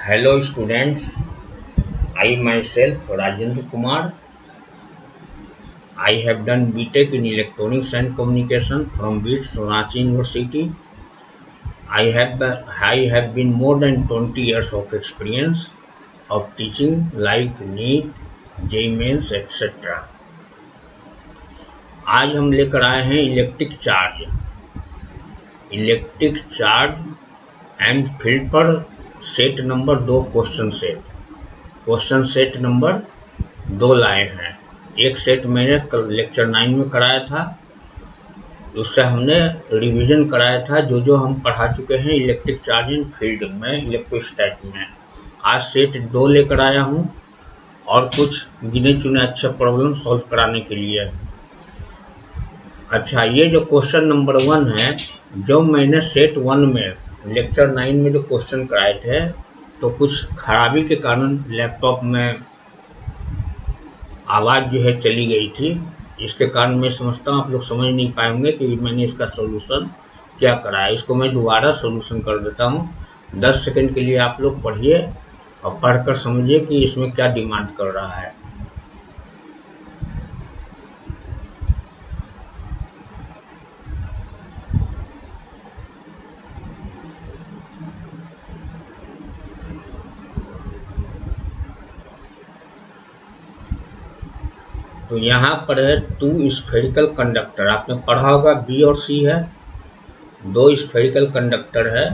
Hello students, I myself Rajendra Kumar. I have done BTech in Electronics and Communication from BITS Ranchi University. I have been more than 20 years of experience of teaching like NEET, JEE Mains etc. आज हम लेकर आए हैं electric charge and field पर set number 2 question set number 2 लाए हैं। एक set मैंने लेक्चर 9 में कराया था, उससे हमने रिवीजन कराया था जो हम पढ़ा चुके हैं इलेक्ट्रिक चार्ज एंड फील्ड में, इलेक्ट्रोस्टैट में। आज सेट 2 लेकर आया हूं और कुछ गिने चुने अच्छे प्रॉब्लम सॉल्व कराने के लिए। अच्छा, ये जो क्वेश्चन नंबर 1 है, जो मैंने सेट 1 में लेक्चर 9 में जो क्वेश्चन कराए थे, तो कुछ खराबी के कारण लैपटॉप में आवाज़ जो है चली गई थी। इसके कारण मैं समझता हूँ आप लोग समझ नहीं पाएंगे कि मैंने इसका सॉल्यूशन क्या कराया। इसको मैं दोबारा सॉल्यूशन कर देता हूँ। 10 सेकंड के लिए आप लोग पढ़िए और पढ़कर समझिए कि इसमें क्या डिमांड कर रहा है। तो यहाँ पर है 2 स्फेरिकल कंडक्टर। आपने पढ़ा होगा बी और सी है, 2 स्फेरिकल कंडक्टर है,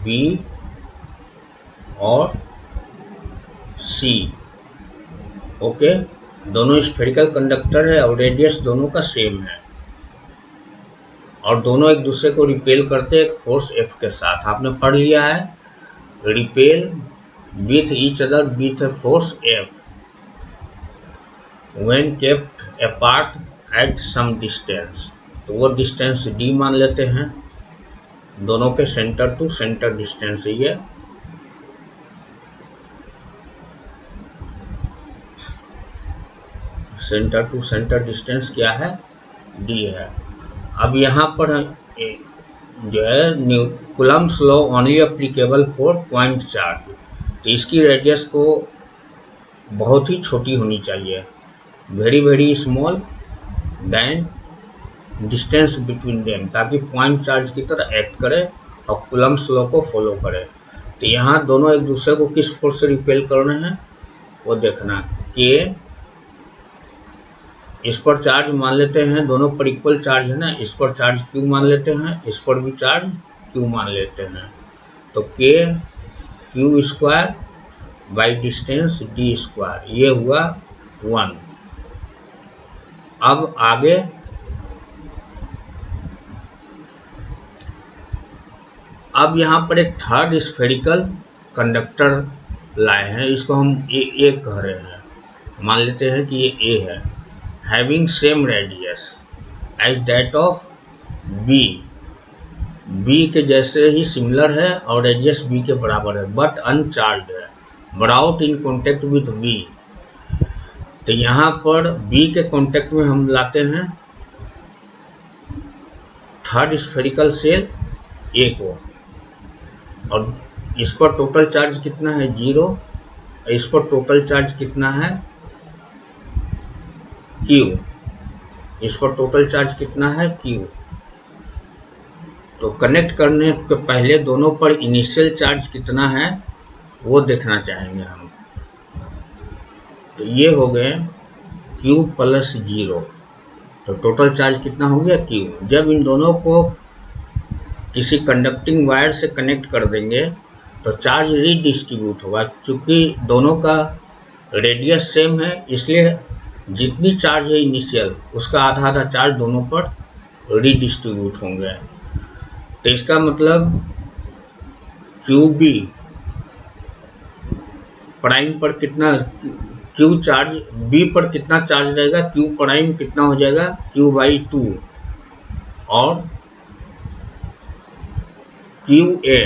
बी और सी। ओके, दोनों स्फेरिकल कंडक्टर है और रेडियस दोनों का सेम है और दोनों एक दूसरे को रिपेल करते हैं एक फोर्स F के साथ। आपने पढ़ लिया है, repel with each other with a force F when kept apart at some distance। तो वो डिस्टेंस d मान लेते हैं। दोनों के सेंटर टू सेंटर डिस्टेंस ये सेंटर टू सेंटर डिस्टेंस क्या है, d है। अब यहाँ पर जो है Coulomb's law only applicable for point charge, तो इसकी रेडियस को बहुत ही छोटी होनी चाहिए, very small then distance between them, ताकि पॉइंट चार्ज की तरह एक्ट करे और कूलम्ब्स लॉ को फॉलो करे। तो यहाँ दोनों एक दूसरे को किस फोर्स से रिपेल कर रहे हैं वो देखना। के इस पर चार्ज मान लेते हैं, दोनों पर इक्वल चार्ज है ना, इस पर चार्ज क्यू मान लेते हैं, इस पर भी चार्ज क्यू मान लेते हैं। तो के Q square by distance D square, ये हुआ 1। अब आगे अब यहाँ पर एक थर्ड स्फेरिकल कंडक्टर लाए हैं, इसको हम ए कह रहे हैं। मान लेते हैं कि ये ए है, having same radius as that of B, B के जैसे ही सिमिलर है और रेडियस बी के बराबर है, बट अनचार्ज है, बराउट इन कॉन्टेक्ट विथ बी। तो यहाँ पर B के कांटेक्ट में हम लाते हैं थर्ड स्फेरिकल सेल A को, और इस पर टोटल चार्ज कितना है 0, इस पर टोटल चार्ज कितना है Q, इस पर टोटल चार्ज कितना है Q। तो कनेक्ट करने के पहले दोनों पर इनिशियल चार्ज कितना है वो देखना चाहेंगे हम। तो ये हो गए Q प्लस 0, तो टोटल चार्ज कितना हो गया Q। जब इन दोनों को किसी कंडक्टिंग वायर से कनेक्ट कर देंगे तो चार्ज रीडिस्ट्रीब्यूट होगा। चूँकि दोनों का रेडियस सेम है, इसलिए जितनी चार्ज है इनिशियल उसका आधा चार्ज दोनों पर रीडिस्ट्रीब्यूट होंगे। तो इसका मतलब QB प्राइम पर कितना Q चार्ज, B पर कितना चार्ज रहेगा, Q प्राइम कितना हो जाएगा Q/2, और QA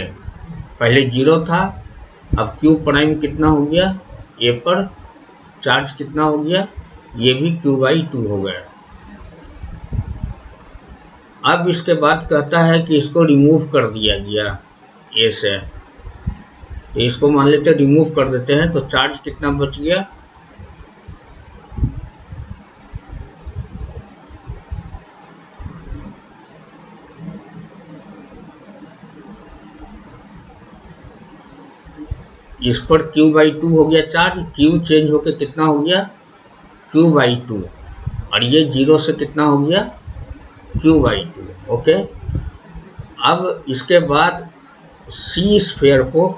पहले 0 था, अब Q प्राइम कितना हो गया, A पर चार्ज कितना हो गया, ये भी Q/2 हो गया। अब इसके बाद कहता है कि इसको रिमूव कर दिया गया A से, तो इसको मान लेते हैं रिमूव कर देते हैं, तो चार्ज कितना बच गया, इस पर Q/2 हो गया चार्ज, Q चेंज होके कितना हो गया Q/2, और ये 0 से कितना हो गया Q/2। ओके, अब इसके बाद C स्फीयर को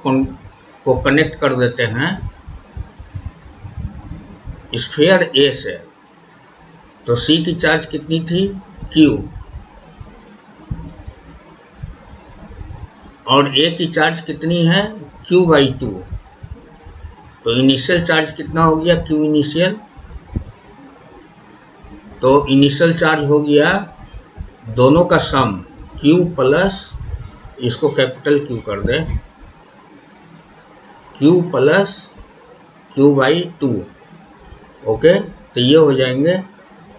कनेक्ट कर देते हैं स्फीयर A से, तो C की चार्ज कितनी थी Q, और A की चार्ज कितनी है Q/2, तो इनिशियल चार्ज कितना हो गया Q इनिशियल, तो इनिशियल चार्ज हो गया दोनों का सम Q प्लस, इसको कैपिटल Q कर दें, Q प्लस Q/2। ओके, तो ये हो जाएंगे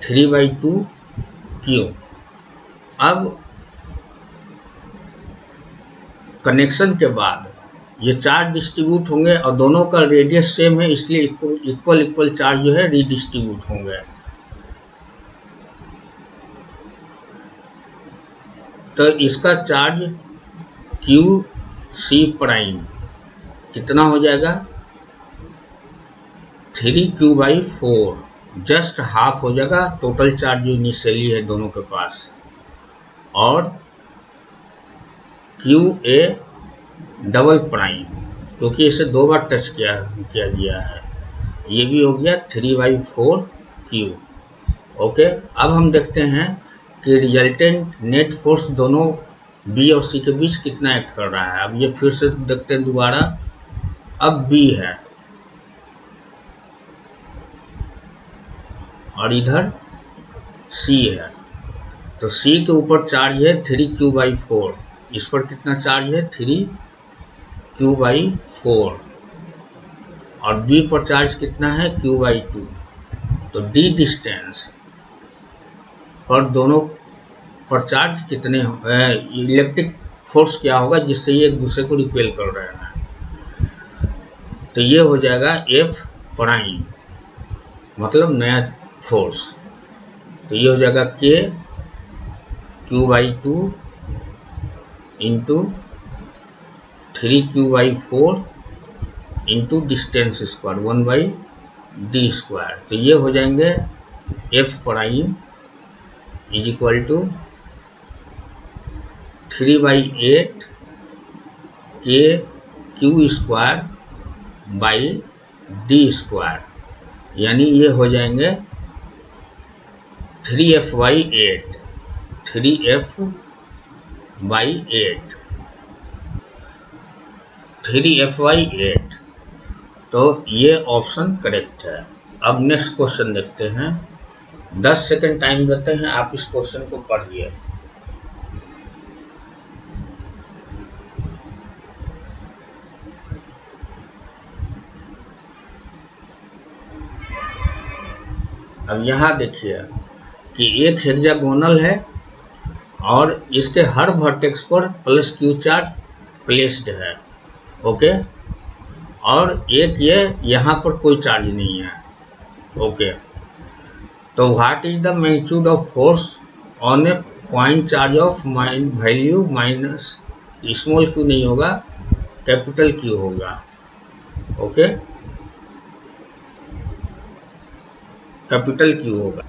3/2 Q। अब कनेक्शन के बाद ये चार्ज डिस्ट्रीब्यूट होंगे और दोनों का रेडियस सेम है, इसलिए इक्वल चार्ज जो है रीडिस्ट्रीब्यूट होंगे। तो इसका चार्ज QC' कितना हो जाएगा 3Q/4, जस्ट हाफ हो जाएगा टोटल चार्ज जो इनिशियली है दोनों के पास, और QA डबल प्राइम, क्योंकि इसे 2 बार टच किया गया है, ये भी हो गया 3/4 Q। ओके, अब हम देखते हैं कि रिजल्टेंट नेट फोर्स दोनों B और C के बीच कितना एक्ट कर रहा है। अब ये फिर से देखते हैं दोबारा, अब B है और इधर C है, तो C के ऊपर चार्ज है 3Q/4, इस पर कितना चार्ज है 3Q/4, और B पर चार्ज कितना है Q/2। तो D डिस्टेंस पर दोनों पर चार्ज कितने इलेक्ट्रिक फोर्स क्या होगा जिससे ये एक दूसरे को रिपेल कर रहे हैं, तो ये हो जाएगा F', मतलब नया फोर्स, तो ये हो जाएगा K Q/2 into 3Q/4 into distance square 1/d², तो ये हो जाएंगे F' is equal to 3/8 KQ² by d², यानी ये हो जाएंगे 3F/8 3F/8, तो ये ऑप्शन करेक्ट है। अब नेक्स्ट क्वेश्चन देखते हैं, 10 सेकंड टाइम देते हैं, आप इस क्वेश्चन को पढ़िए। अब यहाँ देखिए कि एक हेक्सागोनल है और इसके हर वर्टेक्स पर +Q चार्ज प्लेस्ड है। ओके, और एक ये यहाँ पर कोई चार्ज नहीं है। ओके, तो what is the magnitude of force on A point charge of value minus, small Q नहीं होगा, कैपिटल Q होगा। ओके, कैपिटल Q होगा।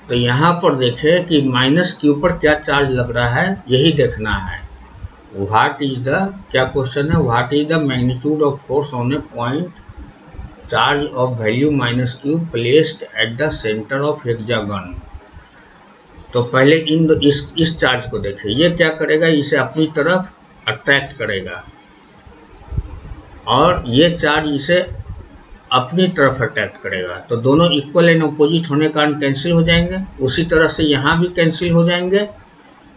तो यहाँ पर देखें कि -Q पर क्या चार्ज लग रहा है, यही देखना है। व्हाट इज द, क्या क्वेश्चन है, what is the magnitude of force on A point charge of value -Q placed at the centre of hexagon. तो पहले इस चार्ज को देखें, ये क्या करेगा, इसे अपनी तरफ अट्रैक्ट करेगा, और ये चार्ज इसे अपनी तरफ अट्रैक्ट करेगा, तो दोनों इक्वल एंड अपोजिट होने के कारण कैंसिल हो जाएंगे। उसी तरह से यहाँ भी कैंसिल हो जाएंगे,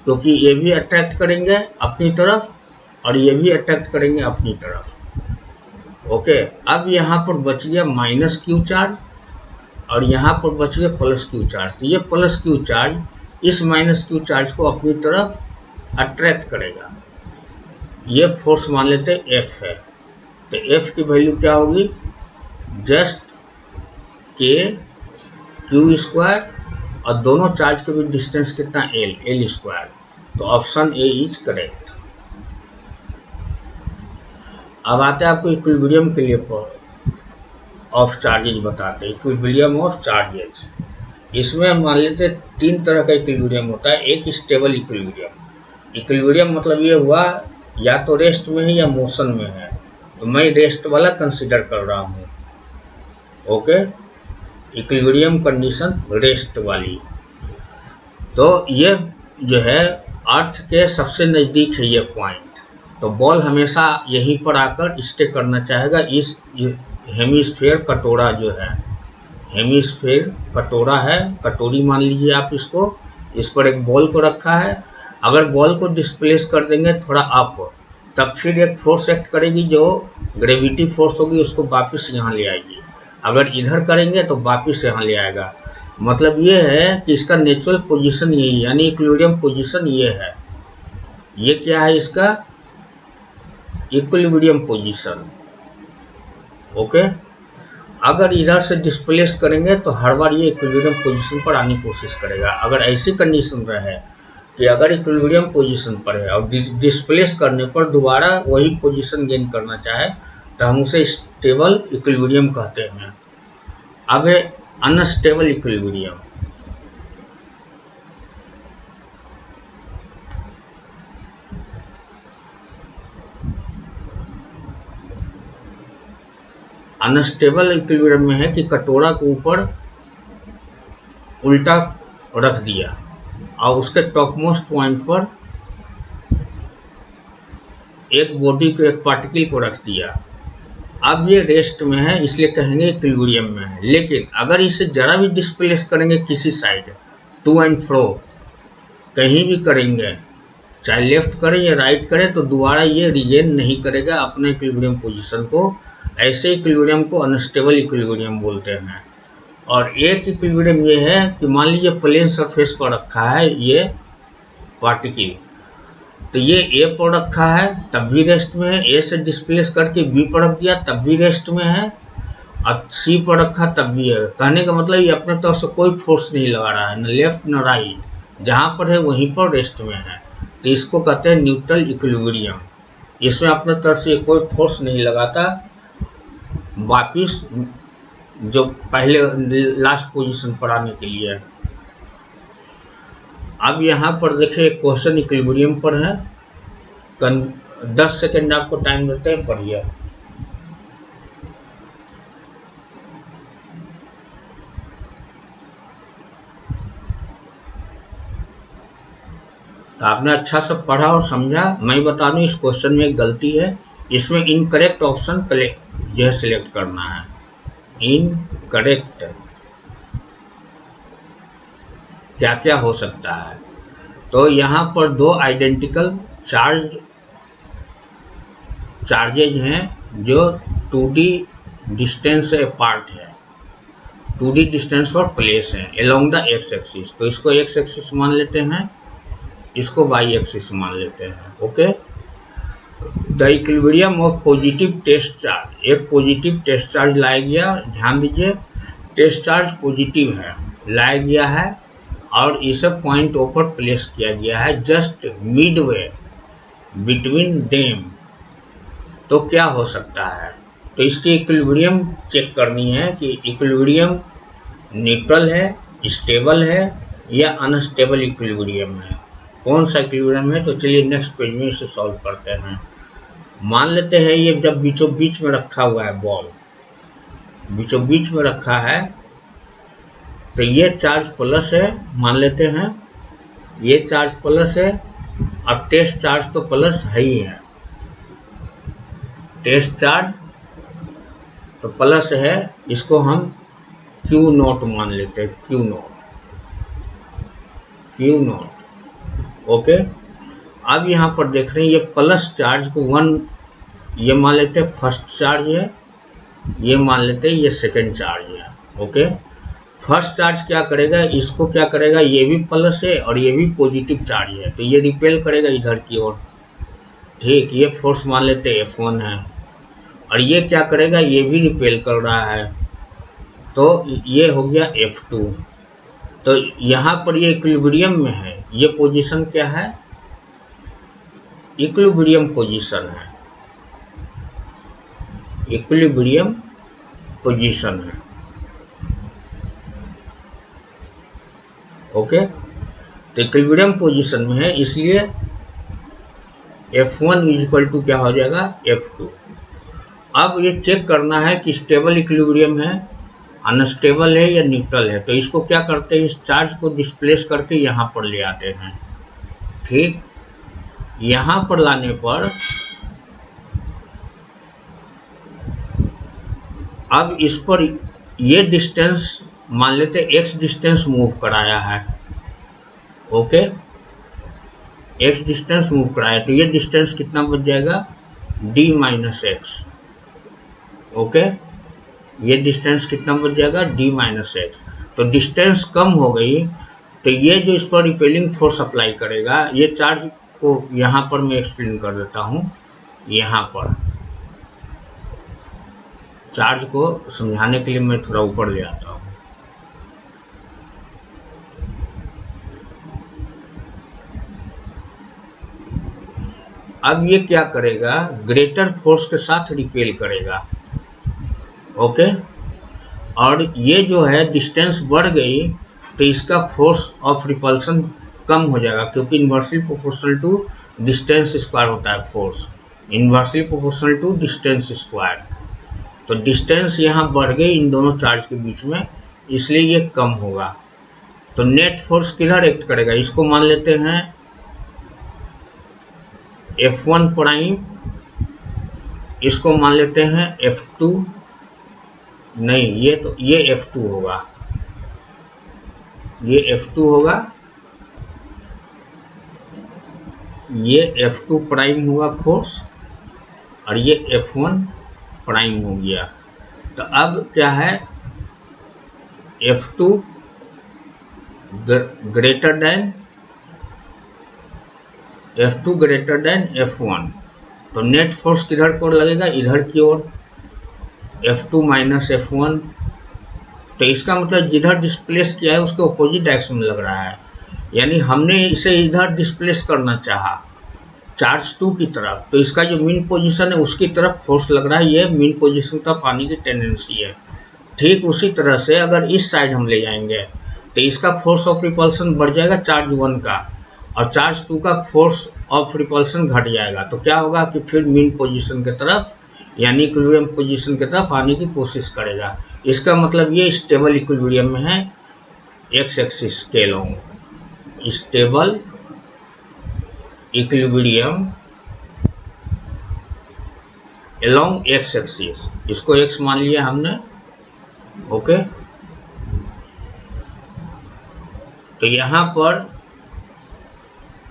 क्योंकि ये भी अट्रैक्ट करेंगे अपनी तरफ और ये भी अट्रैक्ट करेंगे अपनी तरफ। ओके, अब यहाँ पर बच गया -Q चार्ज और यहाँ पर बच गया +Q चार्ज, तो ये +Q चार्ज इस -Q चार्ज को अपनी तरफ अट्रैक्ट करेगा। ये फोर्स मान लेते हैं F है। तो एफ की वैल्यू क्या होगी, जस्ट के क्यू स्क्वायर, और दोनों चार्ज के बीच डिस्टेंस कितना, एल स्क्वायर। तो ऑप्शन ए इज करेक्ट। अब आते हैं आपको इक्विलिब्रियम के लिए ऑफ चार्जेज बताते हैं, इक्विलिब्रियम ऑफ चार्जेज। इसमें मान लेते 3 तरह का इक्विलिब्रियम होता है। एक स्टेबल इक्विलिब्रियम। इक्विलिब्रियम मतलब ये हुआ या तो रेस्ट में है या मोशन में है, तो मैं रेस्ट वाला कंसिडर कर रहा हूँ। ओके, इक्विलिब्रियम कंडीशन रेस्ट वाली। तो ये जो है अर्थ के सबसे नज़दीक है ये पॉइंट, तो बॉल हमेशा यहीं पर आकर स्टे करना चाहेगा। इस हेमिस्फीयर कटोरा जो है, हेमिस्फीयर कटोरा है, कटोरी मान लीजिए आप इसको, इस पर एक बॉल को रखा है। अगर बॉल को डिस्प्लेस कर देंगे थोड़ा अप, तब फिर एक फोर्स एक्ट करेगी जो ग्रेविटी फोर्स होगी, उसको वापस यहाँ ले आएगी। अगर इधर करेंगे तो वापस यहाँ ले आएगा। मतलब ये है कि इसका नेचुरल पोजीशन यही, यानी इक्विलिब्रियम पोजीशन ये है। ये क्या है इसका, इक्विलिब्रियम पोजीशन। ओके, अगर इधर से डिस्प्लेस करेंगे तो हर बार ये इक्विलिब्रियम पोजीशन पर आने की कोशिश करेगा। अगर ऐसी कंडीशन रहे कि अगर इक्विलिब्रियम पोजीशन पर है और डिस्प्लेस करने पर दोबारा वही पोजीशन गेन करना चाहे, तो हम उसे स्टेबल इक्विलिब्रियम कहते हैं। अब है अनस्टेबल इक्विलिब्रियम। अनस्टेबल इक्विलिब्रियम में है कि कटोरा के ऊपर उल्टा रख दिया और उसके टॉपमोस्ट पॉइंट पर एक बॉडी को, एक पार्टिकल को रख दिया। अब ये रेस्ट में है, इसलिए कहेंगे इक्विलिब्रियम में है। लेकिन अगर इसे जरा भी डिस्प्लेस करेंगे किसी साइड, टू एंड फ्रो कहीं भी करेंगे, चाहे लेफ्ट करें या राइट करें, तो दोबारा ये रिगेन नहीं करेगा अपने इक्विलिब्रियम पोजीशन को। ऐसे इक्विलिब्रियम को अनस्टेबल इक्विलिब्रियम बोलते हैं। और एक इक्विलिब्रियम ये है कि मान लीजिए प्लेन सरफेस पर रखा है ये पार्टिकल, तो ये ए पर रखा है तब भी रेस्ट में है, ए से डिस्प्लेस करके बी पर रख दिया तब भी रेस्ट में है, और सी पर रखा तब भी है। कहने का मतलब ये अपने तरफ से कोई फोर्स नहीं लगा रहा है, न लेफ्ट न राइट, जहाँ पर है वहीं पर रेस्ट में है। तो इसको कहते हैं न्यूट्रल इक्विलिब्रियम। इसमें अपने तरफ से कोई फोर्स नहीं लगाता, वापिस जो पहले लास्ट पोजीशन पर आने के लिए। अब यहाँ पर देखिए क्वेश्चन इक्विलिब्रियम पर है, 10 सेकेंड आपको टाइम देते हैं, पढ़िए। तो आपने अच्छा से पढ़ा और समझा। मैं बता दूं इस क्वेश्चन में एक गलती है, इसमें इनकरेक्ट ऑप्शन जो है सिलेक्ट करना है। इनकरेक्ट क्या क्या हो सकता है, तो यहाँ पर 2 आइडेंटिकल चार्जेज हैं जो 2D डिस्टेंस से अपार्ट है, 2D डिस्टेंस पर प्लेस है अलोंग द एक्स एक्सिस। तो इसको एक्स एक्सिस मान लेते हैं, इसको वाई एक्सिस मान लेते हैं। Okay, the equilibrium of positive test charge, एक पॉजिटिव टेस्ट चार्ज लाया गया, ध्यान दीजिए टेस्ट चार्ज पॉजिटिव है, लाया गया है और इसे पॉइंट ओ पर प्लेस किया गया है, जस्ट मिडवे बिटवीन देम। तो क्या हो सकता है, तो इसकी इक्विलिब्रियम चेक करनी है कि इक्विलिब्रियम न्यूट्रल है, स्टेबल है या अनस्टेबल इक्विलिब्रियम है, कौन सा इक्विलिब्रियम है। तो चलिए नेक्स्ट पेज में इसे सॉल्व करते हैं। मान लेते हैं ये जब बीचों बीच में रखा हुआ है, बॉल बीचों बीच में रखा है, तो ये चार्ज प्लस है, मान लेते हैं ये चार्ज प्लस है, अब टेस्ट चार्ज तो प्लस है ही है, टेस्ट चार्ज तो प्लस है, इसको हम क्यू नॉट मान लेते हैं, क्यू नॉट। ओके, अब यहाँ पर देख रहे हैं ये प्लस चार्ज को 1 ये मान लेते हैं फर्स्ट चार्ज है, ये मान लेते हैं ये सेकंड चार्ज है। ओके, फर्स्ट चार्ज क्या करेगा, इसको क्या करेगा, ये भी प्लस है और ये भी पॉजिटिव चार्ज है, तो ये रिपेल करेगा इधर की ओर। ठीक, ये फोर्स मान लेते हैं F1 है, और ये क्या करेगा, ये भी रिपेल कर रहा है, तो ये हो गया F2। तो यहाँ पर ये इक्विलिब्रियम में है, ये पोजीशन क्या है, इक्विलिब्रियम पोजीशन है, इक्विलिब्रियम पोजीशन है। ओके, तो इक्विलिब्रियम पोजीशन में है, इसलिए F1 इज इक्वल टू क्या हो जाएगा, F2। अब ये चेक करना है कि स्टेबल इक्विलिब्रियम है, अनस्टेबल है या न्यूट्रल है। तो इसको क्या करते हैं, इस चार्ज को डिस्प्लेस करके यहाँ पर ले आते हैं। ठीक, यहाँ पर लाने पर अब इस पर ये डिस्टेंस मान लेते x डिस्टेंस मूव कराया है। ओके, x डिस्टेंस मूव कराया, तो ये डिस्टेंस कितना बच जाएगा, d माइनस एक्स। ओके, ये डिस्टेंस कितना बच जाएगा, d माइनस एक्स। तो डिस्टेंस कम हो गई, तो ये जो इस पर रिपेलिंग फोर्स अप्लाई करेगा, ये चार्ज को यहाँ पर मैं एक्सप्लेन कर देता हूँ। यहाँ पर चार्ज को समझाने के लिए मैं थोड़ा ऊपर ले आता हूँ। अब ये क्या करेगा, ग्रेटर फोर्स के साथ रिपेल करेगा। ओके, और ये जो है डिस्टेंस बढ़ गई, तो इसका फोर्स ऑफ रिपल्सन कम हो जाएगा, क्योंकि inversely proportional to distance square होता है force, inversely proportional to distance square. तो डिस्टेंस यहाँ बढ़ गई इन दोनों चार्ज के बीच में, इसलिए ये कम होगा। तो नेट फोर्स किधर एक्ट करेगा, इसको मान लेते हैं F1 प्राइम, इसको मान लेते हैं F2, नहीं ये F2 होगा, ये F2 होगा, ये F2 प्राइम हुआ फोर्स, और ये F1 प्राइम हो गया। तो अब क्या है, F2 greater than F2 greater than F1, तो नेट फोर्स किधर को लगेगा, इधर की ओर, F2 माइनस F1। तो इसका मतलब जिधर डिस्प्लेस किया है उसके अपोजिट डायरेक्शन में लग रहा है, यानी हमने इसे इधर डिस्प्लेस करना चाहा चार्ज 2 की तरफ, तो इसका जो मीन पोजीशन है उसकी तरफ फोर्स लग रहा है, ये मीन पोजीशन तक आने की टेंडेंसी है। ठीक उसी तरह से अगर इस साइड हम ले जाएंगे, तो इसका फोर्स ऑफ रिपल्सन बढ़ जाएगा चार्ज 1 का, और चार्ज 2 का फोर्स ऑफ रिपल्सन घट जाएगा। तो क्या होगा कि फिर मीन पोजीशन की तरफ यानी इक्विलिब्रियम पोजीशन की तरफ आने की कोशिश करेगा। इसका मतलब ये स्टेबल इक्विलिब्रियम में है, एक्स एक्सिस के along, stable equilibrium along x axis, इसको एक्स मान लिया हमने। ओके, तो यहाँ पर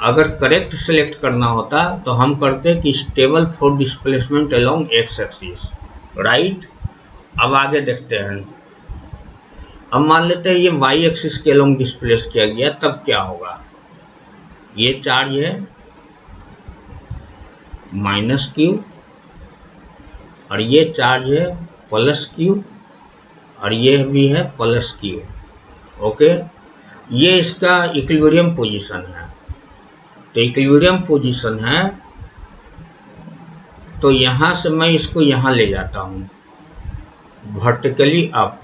अगर करेक्ट सेलेक्ट करना होता तो हम करते कि stable for displacement along x axis, right. अब आगे देखते हैं, अब मान लेते हैं ये वाई एक्सिस के अलोंग डिस्प्लेस किया गया, तब क्या होगा, ये चार्ज है माइनस क्यू, और ये चार्ज है प्लस क्यू, और ये भी है प्लस क्यू। ओके, ये इसका इक्विलिब्रियम पोजीशन है। तो इक्विलिब्रियम पोजीशन है, तो यहाँ से मैं इसको यहाँ ले जाता हूँ वर्टिकली अप,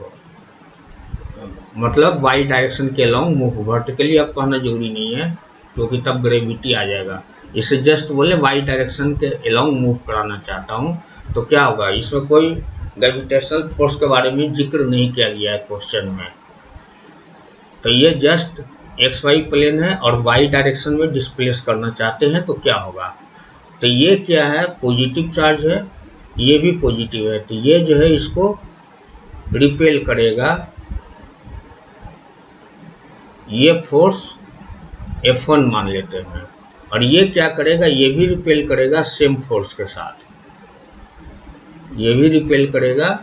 मतलब वाई डायरेक्शन के अलोंग मूव। वर्टिकली अप कहना जरूरी नहीं है, क्योंकि तब ग्रेविटी आ जाएगा। इसे जस्ट बोले वाई डायरेक्शन के अलोंग मूव कराना चाहता हूँ, तो क्या होगा, इसमें कोई ग्रेविटेशनल फोर्स के बारे में जिक्र नहीं किया गया है क्वेश्चन में। तो ये जस्ट एक्स वाई प्लेन है और वाई डायरेक्शन में डिस्प्लेस करना चाहते हैं, तो क्या होगा, तो ये क्या है, पॉजिटिव चार्ज है, ये भी पॉजिटिव है, तो ये जो है इसको रिपेल करेगा, ये फोर्स F1 मान लेते हैं, और ये क्या करेगा, ये भी रिपेल करेगा सेम फोर्स के साथ, ये भी रिपेल करेगा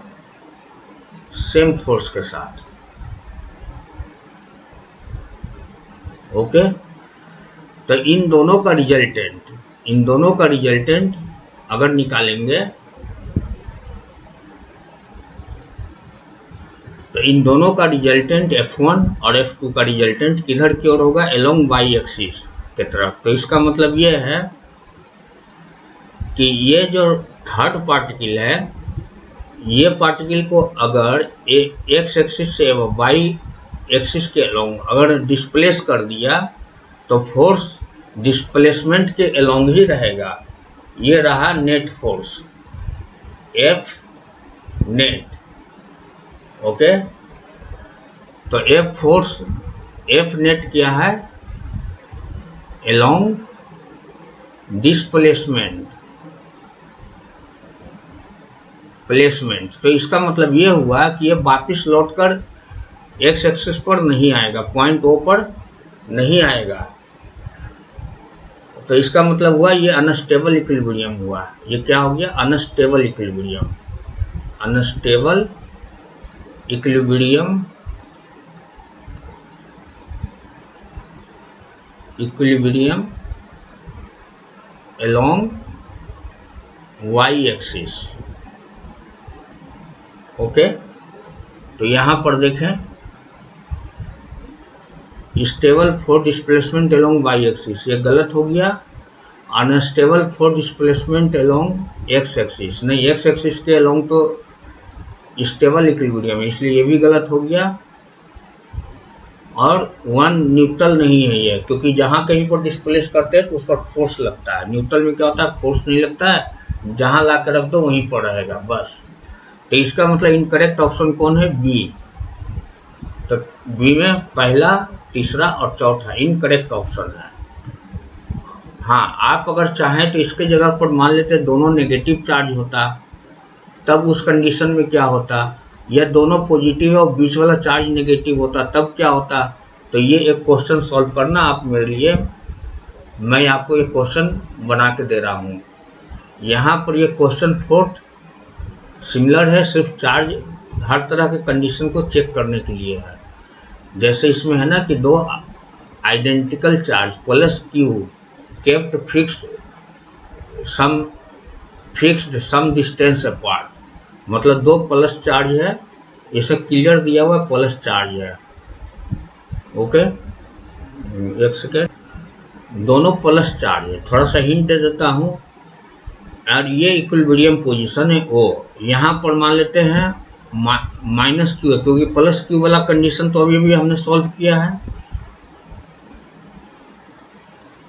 सेम फोर्स के साथ। ओके, तो इन दोनों का रिजल्टेंट अगर निकालेंगे तो इन दोनों का रिजल्टेंट F1 और F2 का रिजल्टेंट किधर की ओर होगा, एलोंग वाई एक्सिस के तरफ। तो इसका मतलब ये है कि ये जो थर्ड पार्टिकल है, ये पार्टिकल को अगर एक्स एक्सिस से वाई एक्सिस के एलोंग अगर डिस्प्लेस कर दिया तो फोर्स डिस्प्लेसमेंट के एलोंग ही रहेगा। ये रहा net force F net. Okay, तो F नेट क्या है, एलोंग डिस्प्लेसमेंट प्लेसमेंट। तो इसका मतलब ये हुआ कि ये वापस लौटकर एक्स एक्सिस पर नहीं आएगा, पॉइंट ओ पर नहीं आएगा। तो इसका मतलब हुआ ये अनस्टेबल इक्विलिब्रियम हुआ। ये क्या हो गया, unstable equilibrium. Unstable equilibrium along y axis. Okay, तो यहाँ पर देखें stable force displacement along y axis, ये गलत हो गया। Unstable force displacement along x axis, नहीं x एक्सिस के along तो स्टेबल इक्विलिब्रियम है, इसलिए ये भी गलत हो गया। और वन न्यूट्रल नहीं है ये, क्योंकि जहाँ कहीं पर डिस्प्लेस करते हैं तो उस पर फोर्स लगता है। न्यूट्रल में क्या होता है, फोर्स नहीं लगता है, जहाँ ला कर रख दो वहीं पर रहेगा बस। तो इसका मतलब इनकरेक्ट ऑप्शन कौन है, बी। तो बी में पहला, तीसरा और चौथा इनकरेक्ट ऑप्शन है। हाँ, आप अगर चाहें तो इसके जगह पर मान लेते दोनों नेगेटिव चार्ज होता, तब उस कंडीशन में क्या होता, या दोनों पॉजिटिव है और बीच वाला चार्ज नेगेटिव होता, तब क्या होता। तो ये एक क्वेश्चन सॉल्व करना आप मेरे लिए, मैं आपको एक क्वेश्चन बना के दे रहा हूँ। यहाँ पर ये क्वेश्चन फोर्थ सिमिलर है, सिर्फ चार्ज हर तरह के कंडीशन को चेक करने के लिए है। जैसे इसमें है ना कि दो identical charge plus Q kept fixed some distance apart, मतलब दो प्लस चार्ज है, इसे क्लियर दिया हुआ प्लस चार्ज है। ओके, एक सेकेंड, दोनों प्लस चार्ज है, थोड़ा सा हिंट दे देता हूँ। और ये इक्विलिब्रियम पोजीशन है ओ, यहाँ पर मान लेते हैं माइनस क्यू है, क्योंकि प्लस क्यू वाला कंडीशन तो अभी भी हमने सॉल्व किया है।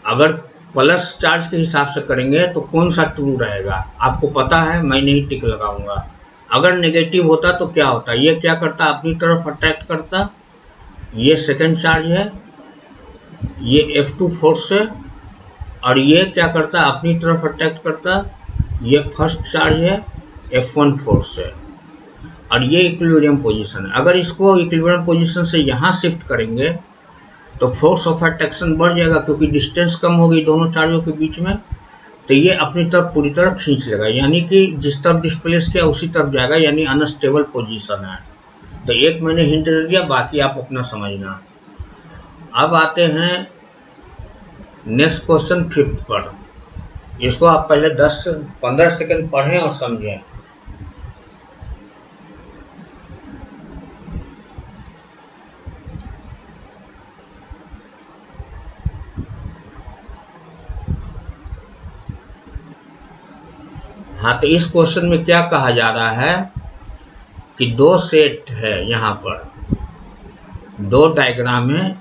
अगर प्लस चार्ज के हिसाब से करेंगे तो कौन सा ट्रू रहेगा आपको पता है, मैं नहीं टिक लगाऊंगा। अगर नेगेटिव होता तो क्या होता, ये क्या करता, अपनी तरफ अट्रैक्ट करता। ये सेकंड चार्ज है, ये F2 फोर्स है, और ये क्या करता, अपनी तरफ अट्रैक्ट करता। ये फर्स्ट चार्ज है, F1 फोर्स है, और ये इक्विलिब्रियम पोजीशन है। अगर इसको इक्विलिब्रियम पोजीशन से यहाँ शिफ्ट करेंगे तो फोर्स ऑफ अट्रैक्शन बढ़ जाएगा, क्योंकि डिस्टेंस कम होगी दोनों चार्जों के बीच में। तो ये अपनी तरफ पूरी तरह खींच लेगा, यानी कि जिस तरफ डिस्प्लेस किया उसी तरफ जाएगा, यानी अनस्टेबल पोजीशन है। तो एक मैंने हिंट दे दिया, बाकी आप अपना समझना। अब आते हैं नेक्स्ट क्वेश्चन फिफ्थ पर। इसको आप पहले 10-15 सेकंड पढ़ें और समझें। हाँ, तो इस क्वेश्चन में क्या कहा जा रहा है कि दो सेट है, यहाँ पर दो डायग्राम है,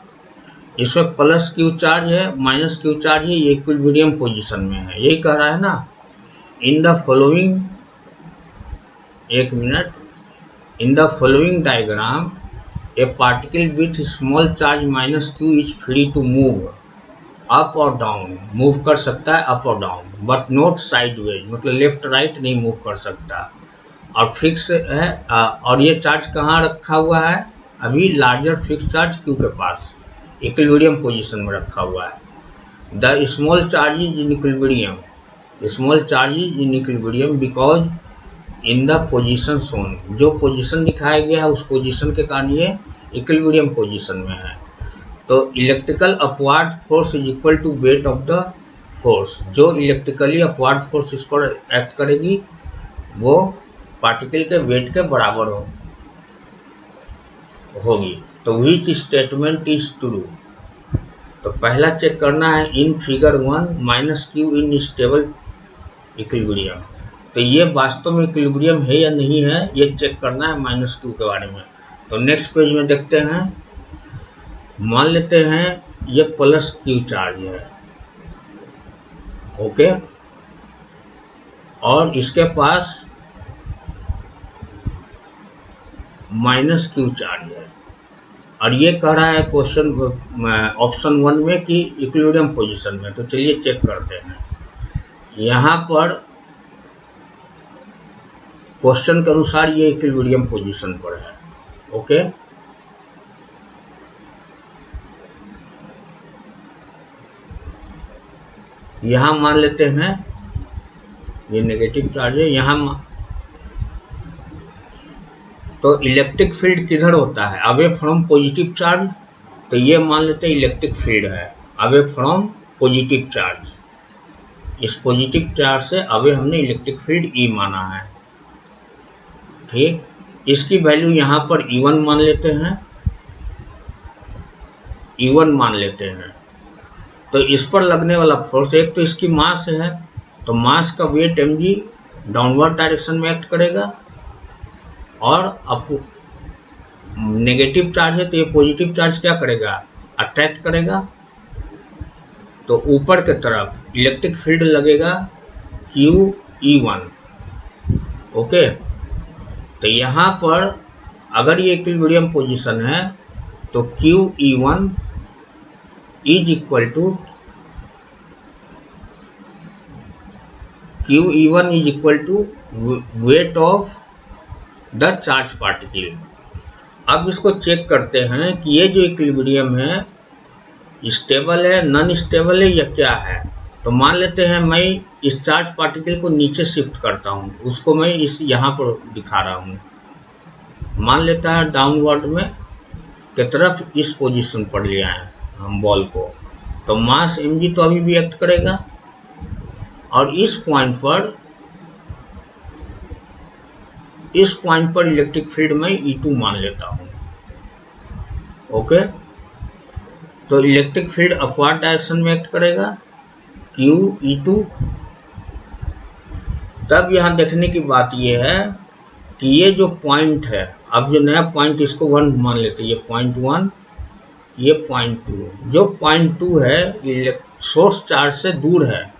इसमें प्लस क्यू चार्ज है, माइनस क्यू चार्ज है, ये इक्विलिब्रियम पोजीशन में है, यही कह रहा है ना। इन द फॉलोइंग, एक minute, in the following diagram a particle with small charge minus Q is free to move up और डाउन, मूव कर सकता है अप और डाउन, बट नॉट साइडवेज, मतलब लेफ्ट राइट नहीं मूव कर सकता, और फिक्स है। और ये चार्ज कहाँ रखा हुआ है, अभी लार्जर फिक्स चार्ज क्यू के पास इक्विलिब्रियम पोजीशन में रखा हुआ है। The small charge is in equilibrium, small charge is in equilibrium because in the position shown, जो पोजीशन दिखाया गया है उस पोजीशन के कारण ये इक्विलिब्रियम पोजीशन में है। तो electrical upward force is equal to weight of the force, जो इलेक्ट्रिकली अपवार्ड फोर्स इस पर एक्ट करेगी वो पार्टिकल के वेट के बराबर हो। होगी। तो विच स्टेटमेंट इज ट्रू। तो पहला चेक करना है in figure 1 minus Q in stable equilibrium. तो ये वास्तव में इक्विलिब्रियम है या नहीं है, ये चेक करना है माइनस क्यू के बारे में। तो नेक्स्ट पेज में देखते हैं, मान लेते हैं ये प्लस क्यू चार्ज है, ओके, और इसके पास माइनस क्यू चार्ज है, और ये कह रहा है क्वेश्चन ऑप्शन 1 में कि इक्विलिब्रियम पोजीशन में। तो चलिए चेक करते हैं। यहाँ पर क्वेश्चन के अनुसार ये इक्विलिब्रियम पोजीशन पर है, ओके। यहाँ मान लेते हैं ये नेगेटिव चार्ज है, यहाँ तो इलेक्ट्रिक फील्ड किधर होता है, अवे फ्रॉम पॉजिटिव चार्ज। तो ये मान लेते हैं इलेक्ट्रिक फील्ड है अवे फ्रॉम पॉजिटिव चार्ज। इस पॉजिटिव चार्ज से अवे हमने इलेक्ट्रिक फील्ड ई माना है, ठीक। इसकी वैल्यू यहाँ पर E1 मान लेते हैं, E1 मान लेते हैं। तो इस पर लगने वाला फोर्स, एक तो इसकी मास है, तो मास का वेट mg डाउनवर्ड डायरेक्शन में एक्ट करेगा, और अब नेगेटिव चार्ज है तो ये पॉजिटिव चार्ज क्या करेगा, अट्रैक्ट करेगा। तो ऊपर की तरफ इलेक्ट्रिक फील्ड लगेगा QE1, ओके। तो यहाँ पर अगर ये इक्विलिब्रियम पोजीशन है तो QE1 is equal to weight of the charge particle. अब इसको चेक करते हैं कि ये जो इक्विलिब्रियम है स्टेबल है, नॉन स्टेबल है या क्या है। तो मान लेते हैं मैं इस चार्ज पार्टिकल को नीचे शिफ्ट करता हूँ, उसको मैं इस यहाँ पर दिखा रहा हूँ। मान लेता है डाउनवर्ड में की तरफ इस पोजीशन पर ले आए हम बॉल को, तो मास mg तो अभी भी एक्ट करेगा, और इस पॉइंट पर इलेक्ट्रिक फील्ड में E2 मान लेता हूँ, ओके। तो इलेक्ट्रिक फील्ड अपवर्ड डायरेक्शन में एक्ट करेगा QE2। तब यहाँ देखने की बात यह है कि ये जो पॉइंट है, अब जो नया पॉइंट इसको 1 मान लेते हैं, ये पॉइंट 1, ये पॉइंट 2। जो पॉइंट 2 है सोर्स चार्ज से दूर है,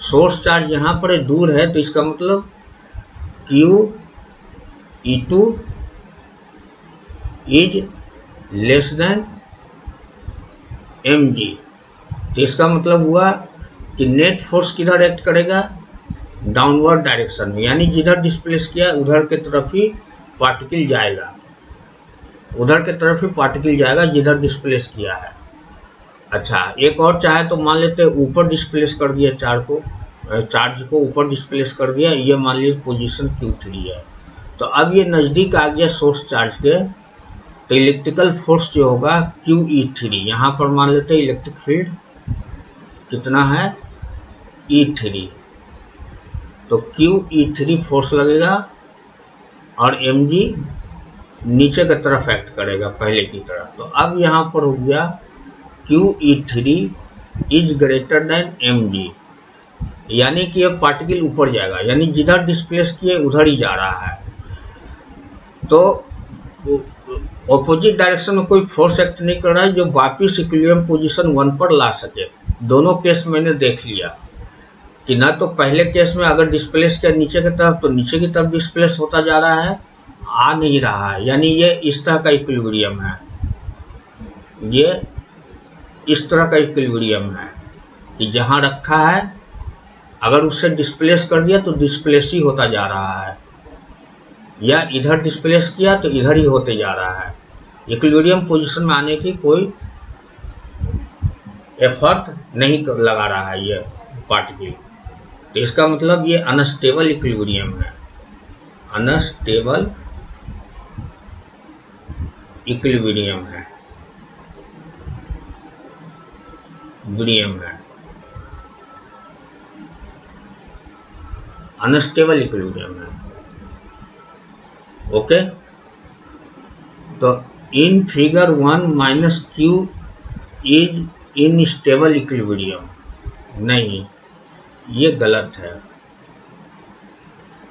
सोर्स चार्ज यहाँ पर दूर है, तो इसका मतलब QE2 is less than mg। तो इसका मतलब हुआ कि नेट फोर्स किधर एक्ट करेगा, डाउनवर्ड डायरेक्शन में, यानी जिधर डिस्प्लेस किया उधर के तरफ ही पार्टिकल जाएगा, उधर के तरफ ही पार्टिकल जाएगा जिधर डिस्प्लेस किया है। अच्छा, एक और चाहे तो मान लेते हैं ऊपर डिस्प्लेस कर दिया चार्ज को ऊपर डिस्प्लेस कर दिया, ये मान लीजिए पोजीशन Q3 है। तो अब ये नज़दीक आ गया सोर्स चार्ज के, तो इलेक्ट्रिकल फोर्स जो होगा QE3, यहाँ पर मान लेते हैं इलेक्ट्रिक फील्ड कितना है E3, तो QE3 फोर्स लगेगा और mg नीचे की तरफ एक्ट करेगा पहले की तरफ। तो अब यहाँ पर हो गया QE3 is greater than mg, यानी कि यह पार्टिकल ऊपर जाएगा, यानी जिधर डिस्प्लेस किए उधर ही जा रहा है। तो ऑपोजिट डायरेक्शन में कोई फोर्स एक्ट नहीं कर रहा है जो वापिस इक्विलिब्रियम पोजीशन 1 पर ला सके। दोनों केस मैंने देख लिया कि ना तो पहले केस में अगर डिस्प्लेस किया नीचे की तरफ तो नीचे की तरफ डिस्प्लेस होता जा रहा है, आ नहीं रहा है, यानी ये इस तरह का इक्विलिब्रियम है, ये इस तरह का इक्विलिब्रियम है कि जहाँ रखा है अगर उससे डिस्प्लेस कर दिया तो डिस्प्लेस ही होता जा रहा है, या इधर डिस्प्लेस किया तो इधर ही होते जा रहा है। इक्विलिब्रियम पोजीशन में आने की कोई एफर्ट नहीं लगा रहा है ये पार्टिकल। तो इसका मतलब ये अनस्टेबल इक्विलिब्रियम है, अनस्टेबल इक्विलिब्रियम है, अनस्टेबल इक्विलिब्रियम है, ओके। तो in figure 1 minus Q is in stable equilibrium, नहीं ये गलत है।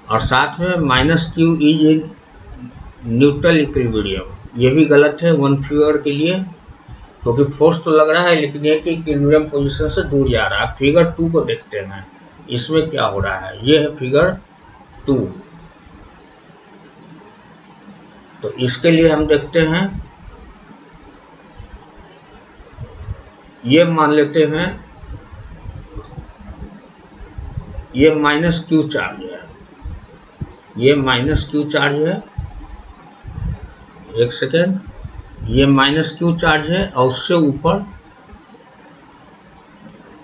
और साथ में minus Q is in neutral equilibrium, ये भी गलत है 1 फिगर के लिए, क्योंकि फोर्स तो लग रहा है लेकिन ये कि इक्विलिब्रियम पोजीशन से दूर जा रहा है। फिगर 2 को देखते हैं इसमें क्या हो रहा है। ये है फिगर 2। तो इसके लिए हम देखते हैं, ये मान लेते हैं ये माइनस क्यू चार्ज है, ये माइनस क्यू चार्ज है, एक सेकेंड, ये माइनस क्यू चार्ज है और उससे ऊपर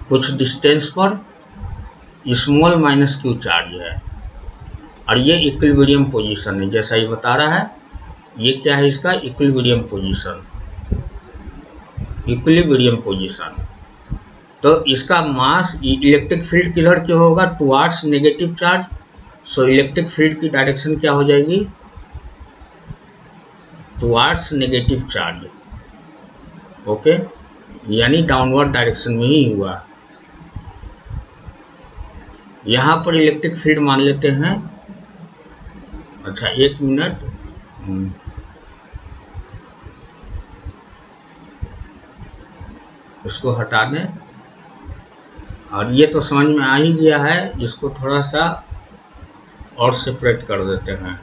कुछ डिस्टेंस पर स्मॉल माइनस क्यू चार्ज है, और ये इक्विलिब्रियम पोजीशन है जैसा ये बता रहा है। ये क्या है इसका इक्विलिब्रियम पोजीशन, इक्विलिब्रियम पोजीशन। तो इसका मास इलेक्ट्रिक फील्ड किधर की होगा, towards negative charge. So electric field की डायरेक्शन क्या हो जाएगी, टुवार्ड्स नेगेटिव चार्ज, ओके, यानी डाउनवर्ड डायरेक्शन में ही हुआ। यहाँ पर इलेक्ट्रिक फील्ड मान लेते हैं, अच्छा एक मिनट, इसको हटा दें, और ये तो समझ में आ ही गया है, इसको थोड़ा सा और सेपरेट कर देते हैं।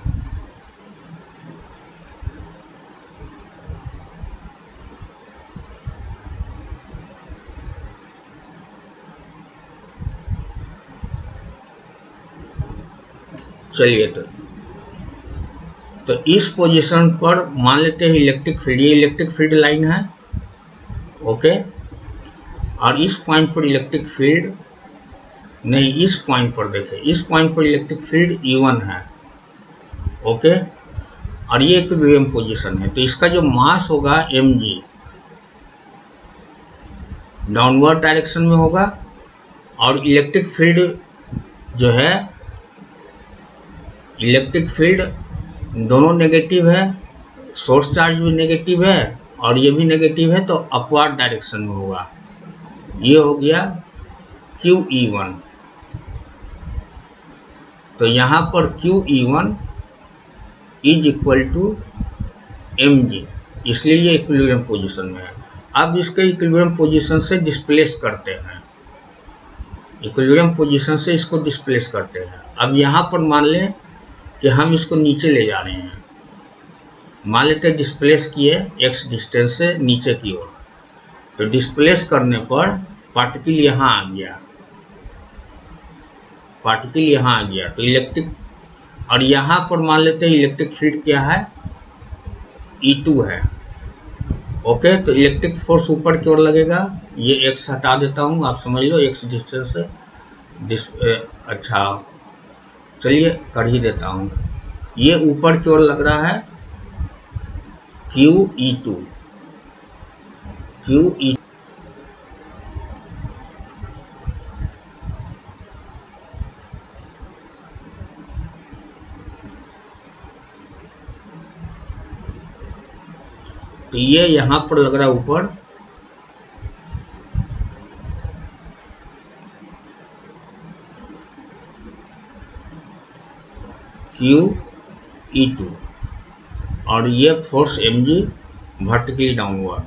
चलिए तो इस पोजीशन पर मान लेते हैं इलेक्ट्रिक फील्ड, ये इलेक्ट्रिक फील्ड लाइन है, ओके, और इस पॉइंट पर इलेक्ट्रिक फील्ड नहीं, इस पॉइंट पर देखें, इस पॉइंट पर इलेक्ट्रिक फील्ड E1 है, ओके, और ये इक्विलिब्रियम पोजीशन है। तो इसका जो मास होगा mg डाउनवर्ड डायरेक्शन में होगा, और इलेक्ट्रिक फील्ड जो है, इलेक्ट्रिक फील्ड दोनों नेगेटिव है, सोर्स चार्ज भी नेगेटिव है और ये भी नेगेटिव है, तो अपवर्ड डायरेक्शन में होगा। ये हो गया QE1। तो यहाँ पर QE1 is equal to mg, इसलिए ये इक्विलिब्रियम पोजीशन में है। अब इसके इक्विलिब्रियम पोजीशन से डिस्प्लेस करते हैं, इक्विलिब्रियम पोजीशन से इसको डिस्प्लेस करते हैं। अब यहाँ पर मान लें कि हम इसको नीचे ले जा रहे हैं, मान लेते हैं डिस्प्लेस किए x डिस्टेंस से नीचे की ओर। तो डिस्प्लेस करने पर पार्टिकल यहाँ आ गया, पार्टिकल यहाँ आ गया, तो इलेक्ट्रिक, और यहाँ पर मान लेते हैं इलेक्ट्रिक फील्ड क्या है, E2 है, ओके। तो इलेक्ट्रिक फोर्स ऊपर की ओर लगेगा, ये x हटा देता हूँ, आप समझ लो x डिस्टेंस से अच्छा चलिए कर ही देता हूँ, ये ऊपर की ओर लग रहा है QE2, QE2। तो ये यहाँ पर लग रहा है ऊपर, QE2, और ये फोर्स mg वर्टिकली डाउनवर्ड।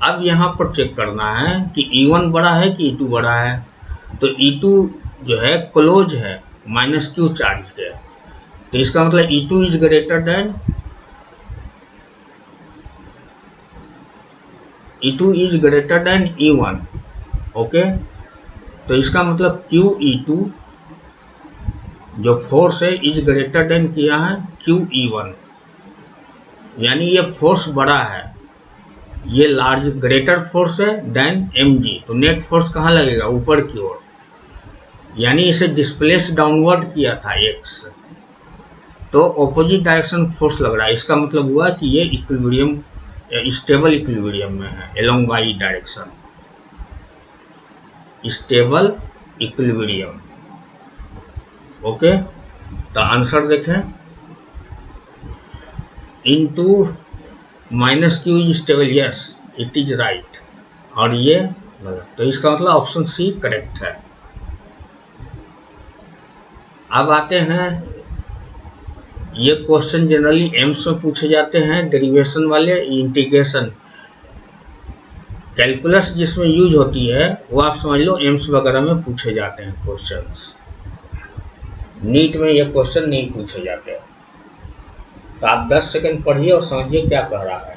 अब यहाँ पर चेक करना है कि E1 बड़ा है कि E2 बड़ा है। तो E2 जो है क्लोज है माइनस क्यू चार्ज के, तो इसका मतलब E2 is greater than, E2 is greater than E1, okay. तो इसका मतलब QE2 जो फोर्स है इज ग्रेटर देन किया है QE1, यानी ये फोर्स बड़ा है, ये लार्ज ग्रेटर फोर्स है देन mg। तो नेट फोर्स कहाँ लगेगा, ऊपर की ओर, यानी इसे डिस्प्लेस डाउनवर्ड किया था x, तो ऑपोजिट डायरेक्शन फोर्स लग रहा है। इसका मतलब हुआ कि ये इक्विलिब्रियम, स्टेबल इक्विलिब्रियम में है, along Y direction, stable equilibrium, okay. तो आंसर देखें, into minus Q is stable, yes it is right, और ये गलत। तो इसका मतलब ऑप्शन सी करेक्ट है। अब आते हैं, ये क्वेश्चन जनरली एम्स में पूछे जाते हैं, डेरिवेशन वाले, इंटीग्रेशन, कैलकुलस जिसमें यूज होती है वो आप समझ लो एम्स वगैरह में पूछे जाते हैं क्वेश्चंस। नीट में ये क्वेश्चन नहीं पूछे जाते हैं। तो आप 10 सेकंड पढ़िए और समझिए क्या कह रहा है।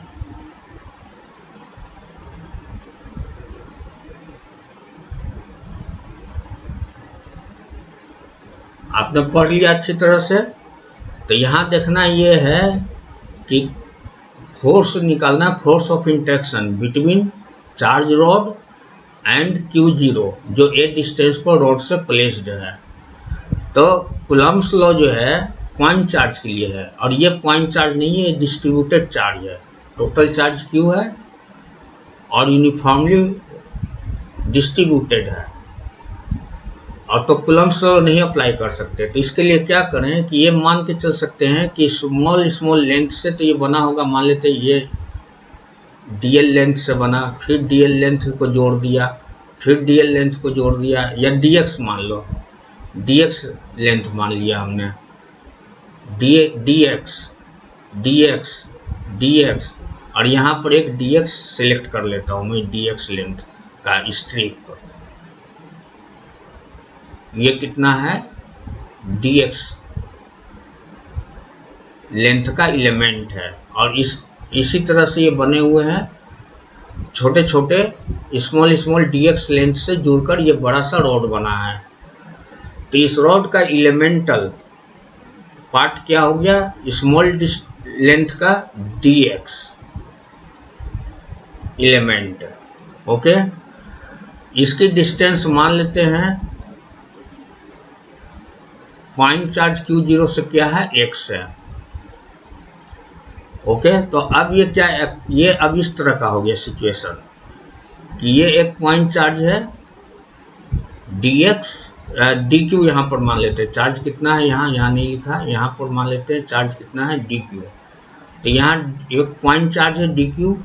आपने पढ़ लिया अच्छी तरह से। तो यहाँ देखना ये है कि फोर्स निकालना, force of interaction between charge rod and Q0 जो ए डिस्टेंस पर रॉड से प्लेस्ड है। तो कूलम्ब्स लॉ जो है पॉइंट चार्ज के लिए है, और ये पॉइंट चार्ज नहीं है, ये डिस्ट्रीब्यूटेड चार्ज है। टोटल चार्ज Q है और यूनिफॉर्मली डिस्ट्रीब्यूटेड है, और तो कूलम्ब्स लॉ नहीं अप्लाई कर सकते। तो इसके लिए क्या करें कि ये मान के चल सकते हैं कि स्मॉल लेंथ से तो ये बना होगा, मान लेते ये DL लेंथ से बना, फिर DL लेंथ को जोड़ दिया, फिर DL लेंथ को जोड़ दिया, या DX मान लो, DX लेंथ मान लिया हमने, DX, और यहाँ पर एक DX सेलेक्ट कर लेता हूँ मैं, DX लेंथ का स्ट्रिप। ये कितना है, DX लेंथ का एलिमेंट है, और इसी तरह से ये बने हुए हैं छोटे छोटे स्मॉल DX लेंथ से जुड़कर ये बड़ा सा रॉड बना है। तो इस रॉड का एलिमेंटल पार्ट क्या हो गया, स्मॉल लेंथ का DX एलिमेंट। ओके, इसकी डिस्टेंस मान लेते हैं पॉइंट चार्ज Q0 से क्या है, X है। ओके, तो अब ये क्या है, ये अब इस तरह का हो गया सिचुएशन कि ये एक पॉइंट चार्ज है DQ, यहाँ पर मान लेते हैं चार्ज कितना है, यहाँ नहीं लिखा, यहाँ पर मान लेते हैं चार्ज कितना है, DQ। तो यहाँ एक पॉइंट चार्ज है DQ,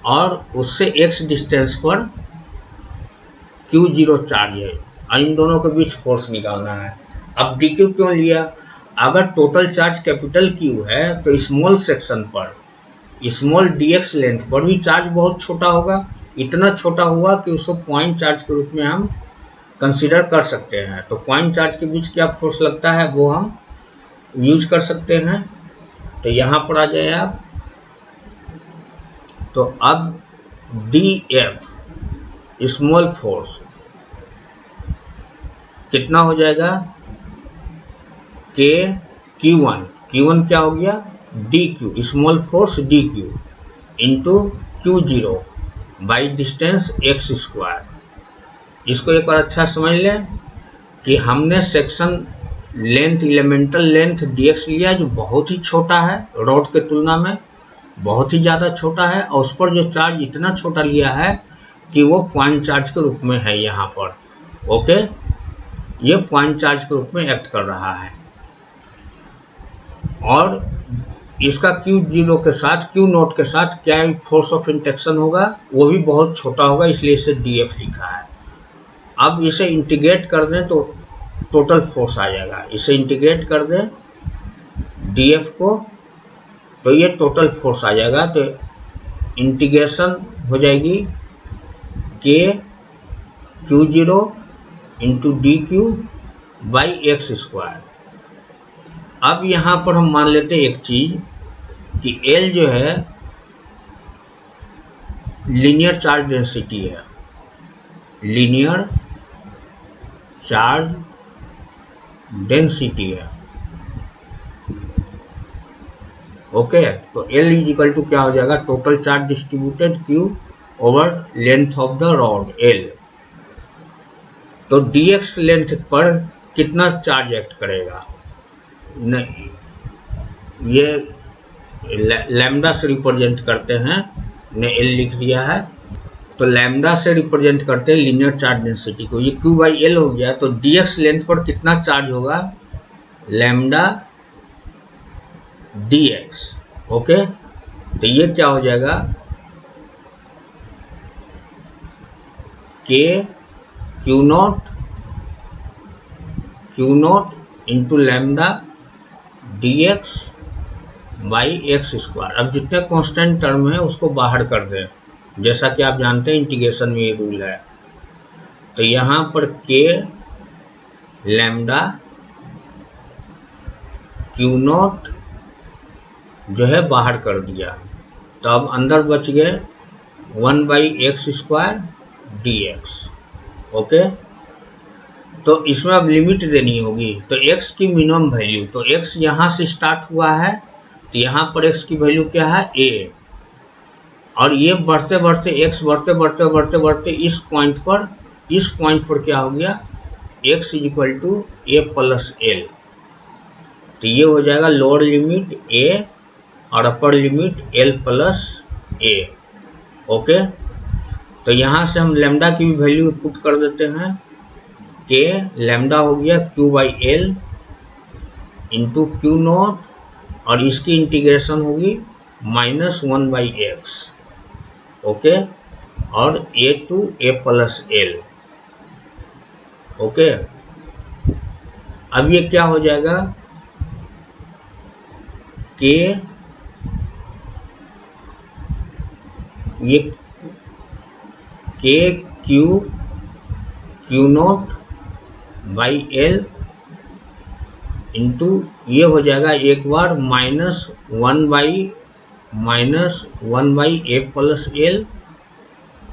और उससे X डिस्टेंस पर Q0 चार्ज है, और इन दोनों के बीच फोर्स निकालना है। अब DQ क्यों लिया, अगर टोटल चार्ज कैपिटल Q है तो स्मॉल सेक्शन पर, स्मॉल DX लेंथ पर भी चार्ज बहुत छोटा होगा, इतना छोटा होगा कि उसको पॉइंट चार्ज के रूप में हम कंसीडर कर सकते हैं। तो पॉइंट चार्ज के बीच क्या फोर्स लगता है वो हम यूज कर सकते हैं। तो यहाँ पर आ जाए आप, तो अब DF स्मॉल फोर्स कितना हो जाएगा, Q1 क्या हो गया, DQ small force DQ into Q0 by distance x²। इसको एक बार अच्छा समझ लें कि हमने section length, elemental length DX लिया जो बहुत ही छोटा है, रॉड के तुलना में बहुत ही ज़्यादा छोटा है, और उस पर जो चार्ज इतना छोटा लिया है कि वो पॉइंट चार्ज के रूप में है यहाँ पर। ओके, ये पॉइंट चार्ज के रूप में एक्ट कर रहा है, और इसका Q0 के साथ, Q0 के साथ क्या फोर्स ऑफ इंटरेक्शन होगा, वो भी बहुत छोटा होगा, इसलिए इसे DF लिखा है। अब इसे इंटीग्रेट कर दें तो टोटल फोर्स आ जाएगा, इसे इंटीग्रेट कर दें DF को तो ये टोटल फोर्स आ जाएगा। तो इंटीग्रेशन हो जाएगी Q0 into DQ by x²। अब यहाँ पर हम मान लेते हैं एक चीज़ कि L जो है लीनियर चार्ज डेंसिटी है, लीनियर चार्ज डेंसिटी है। ओके, तो L इज इक्वल टू क्या हो जाएगा, total charge distributed Q over length of the rod L। तो DX लेंथ पर कितना चार्ज एक्ट करेगा, नहीं ये लैम्डा से रिप्रेजेंट करते हैं, ने L लिख दिया है, तो लैम्डा से रिप्रेजेंट करते हैं लीनियर चार्ज डेंसिटी को। ये Q/L हो गया, तो DX लेंथ पर कितना चार्ज होगा, लैम्डा DX। ओके, तो ये क्या हो जाएगा, के Q not into lambda D x by x square. अब जितने कांस्टेंट टर्म है उसको बाहर कर दें, जैसा कि आप जानते हैं इंटीग्रेशन में ये रूल है। तो यहाँ पर के लैम्डा क्यू नॉट जो है बाहर कर दिया, तो अब अंदर बच गए 1/x square D x. Okay, तो इसमें अब लिमिट देनी होगी। तो x की मिनिमम वैल्यू, तो x यहाँ से स्टार्ट हुआ है, तो यहाँ पर x की वैल्यू क्या है, a, और ये बढ़ते बढ़ते x बढ़ते बढ़ते बढ़ते बढ़ते इस पॉइंट पर क्या हो गया, x equal to a plus L. तो ये हो जाएगा लोअर लिमिट a और upper limit l plus a। ओके, तो यहाँ से हम लैम्डा की भी वैल्यू पुट कर देते हैं, के लैम्डा हो गया q by L into Q naught, और इसकी इंटीग्रेशन होगी -1/x। ओके, और a to a plus L. Okay, अब ये क्या हो जाएगा, के ये K Q naught by L into ये हो जाएगा एक बार -1/a प्लस एल,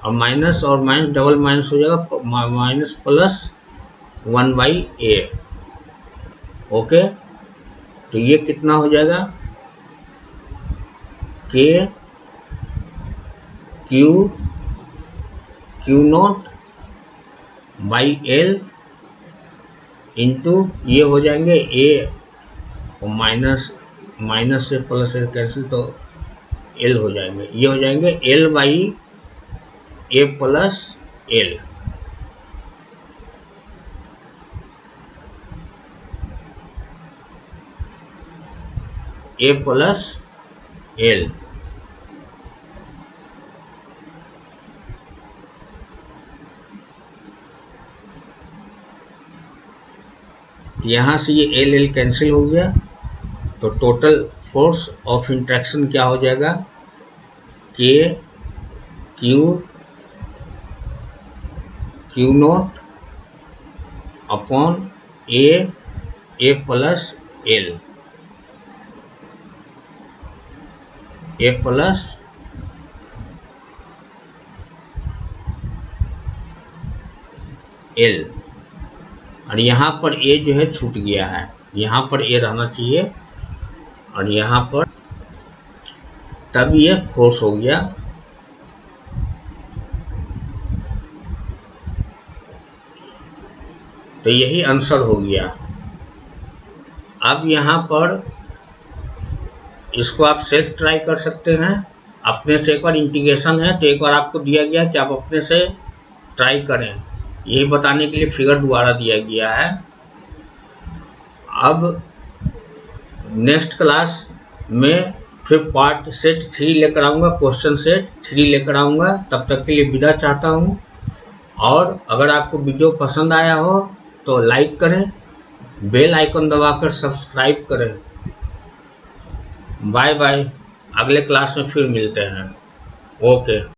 और माइनस और माइनस डबल माइनस हो जाएगा माइनस प्लस 1/a। ओके, तो ये कितना हो जाएगा, के Q naught by L into ये हो जाएंगे a और माइनस से प्लस से कैंसिल, तो l हो जाएंगे, ये हो जाएंगे l/a plus L. a plus L. यहाँ से ये एल कैंसिल हो गया, तो टोटल फोर्स ऑफ इंट्रैक्शन क्या हो जाएगा, के Q not upon a plus L, a plus L, और यहाँ पर a जो है छूट गया है, यहाँ पर a रहना चाहिए, और यहाँ पर तब ये फोर्स हो गया। तो यही आंसर हो गया। अब यहाँ पर इसको आप सेल्फ ट्राई कर सकते हैं, अपने से एक बार इंटीग्रेशन है तो एक बार आपको दिया गया कि आप अपने से ट्राई करें, यही बताने के लिए फिगर द्वारा दिया गया है। अब नेक्स्ट क्लास में फिर पार्ट सेट 3 लेकर आऊँगा, क्वेश्चन सेट 3 लेकर आऊँगा। तब तक के लिए विदा चाहता हूँ, और अगर आपको वीडियो पसंद आया हो तो लाइक करें, बेल आइकन दबाकर सब्सक्राइब करें। बाय बाय, अगले क्लास में फिर मिलते हैं। ओके।